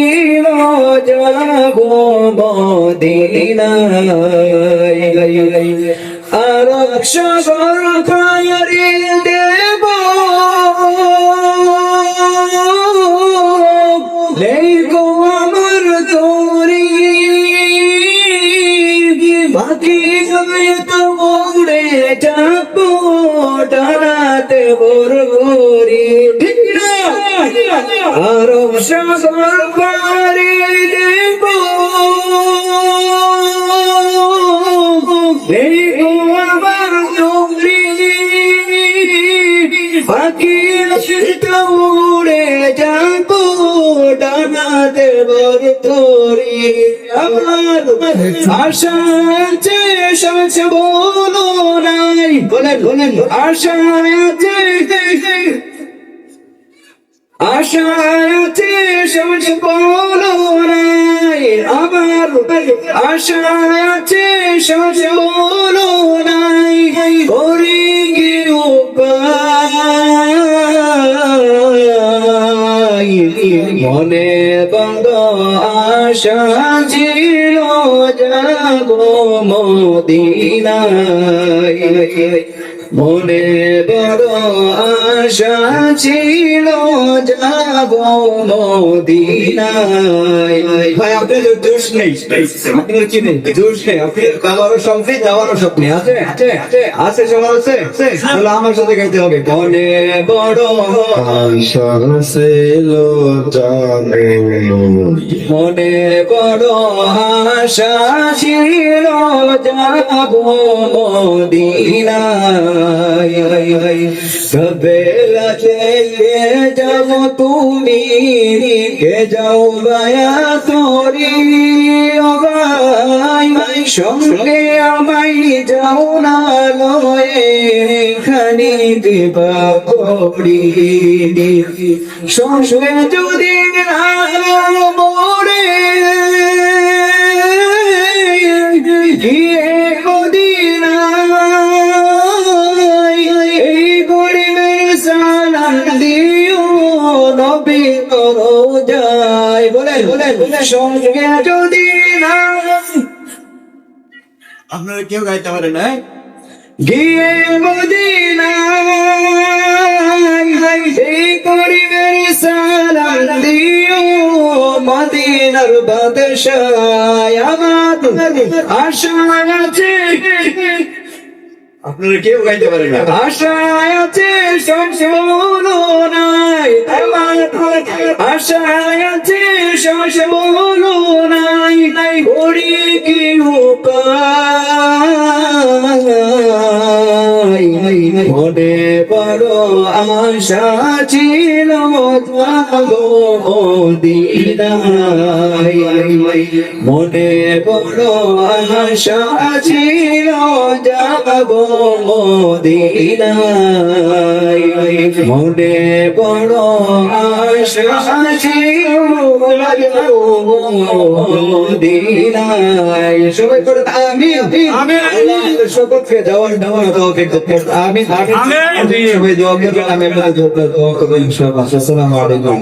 ছিল যাব মদিনায় আর সাগর পাড়ি দেব লেগো আমার তোরি বাকি তো উড়ে যাব ডানাতে বরগরি আর সাগর পাড়ি দেব লেগো আমার তোরি বাকি তো উড়ে যাব ডানাতে বরগরি আমার আশা আছে শেষ বলো নাই বলেন আশা আছে আশা আছে শেষ বলো নাই আমার আশা আছে শেষ বলো নাই করি কি উপায় মনে বড় আশা ছিল যাব মদিনায় মনে বড় আশা ছিল যাব মদিনায় ভাই আপনার দোষ নেই আপনার কি নেই দোষ নেই আপনি বাবারও স্বপ্নে যাওয়ারও স্বপ্নে আছে আছে সবার আছে তাহলে আমার সাথে গাইতে হবে মনে বড় আশা ছিল যাবে মনে বড় আশা ছিল যাব মদিনায় বেলা থেকে যাব তুমি কে যাও বায়া তোরি সঙ্গে আমায় যাও না লয়ে খানি দিবা করি সঙ্গে যদি না মরে গিয়ে মদিনায় এই গরিবের সালাম দিও নবী করো যায় বলেন সঙ্গে যদি না আপনারা কেউ গাইতে পারে না গিয়ে মদিনায় এই গরিবের সালাম দিও মদিনার বাদশাহ আমার আশা আছে আপনারা কেউ গাইতে পারে না আশা আছে সম্পূর্ণ নাই আমার আশা আছে সম্পূর্ণ নাই করি কি উপায় মনে বড় আশা ছিল যাব মদিনায় মনে বড় আশা ছিল যাব মদিনায় মনে বড় আশা ছিল মদিনায় সবাই করে আমিন সকলকে যাওয়ার আমি সবাই দোয়া করবেন আমি দোয়া করবেন ইনশাআল্লাহ আসসালামু আলাইকুম